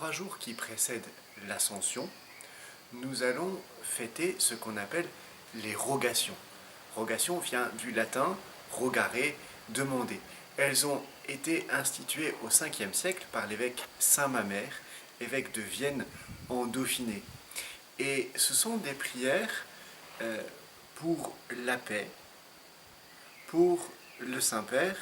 3 jours qui précèdent l'Ascension, nous allons fêter ce qu'on appelle les rogations. Rogation vient du latin rogare, demander. Elles ont été instituées au 5e siècle par l'évêque Saint-Mamère, évêque de Vienne en Dauphiné. Et ce sont des prières pour la paix, pour le Saint-Père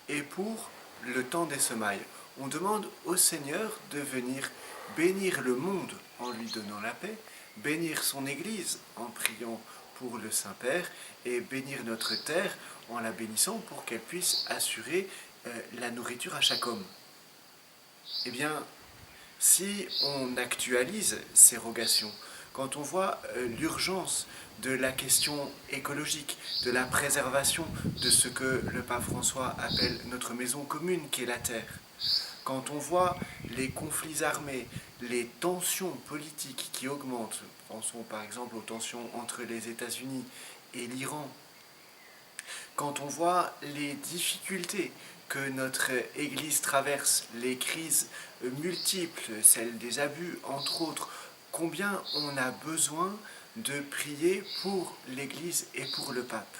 et pour le temps des semailles. On demande au Seigneur de venir bénir le monde en lui donnant la paix, bénir son Église en priant pour le Saint-Père et bénir notre terre en la bénissant pour qu'elle puisse assurer la nourriture à chaque homme. Eh bien, si on actualise ces rogations, quand on voit l'urgence de la question écologique, de la préservation de ce que le pape François appelle notre maison commune qui est la terre, quand on voit les conflits armés, les tensions politiques qui augmentent, pensons par exemple aux tensions entre les États-Unis et l'Iran, quand on voit les difficultés que notre Église traverse, les crises multiples, celles des abus entre autres, combien on a besoin de prier pour l'Église et pour le pape.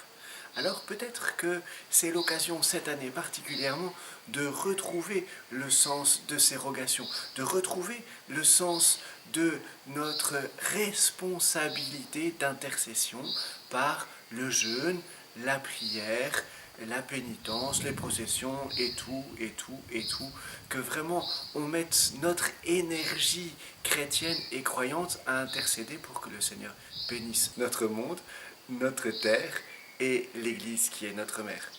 Alors peut-être que c'est l'occasion cette année particulièrement de retrouver le sens de ces rogations, de retrouver le sens de notre responsabilité d'intercession par le jeûne, la prière, la pénitence, les processions et tout, que vraiment on mette notre énergie chrétienne et croyante à intercéder pour que le Seigneur bénisse notre monde, notre terre et l'Église qui est notre mère.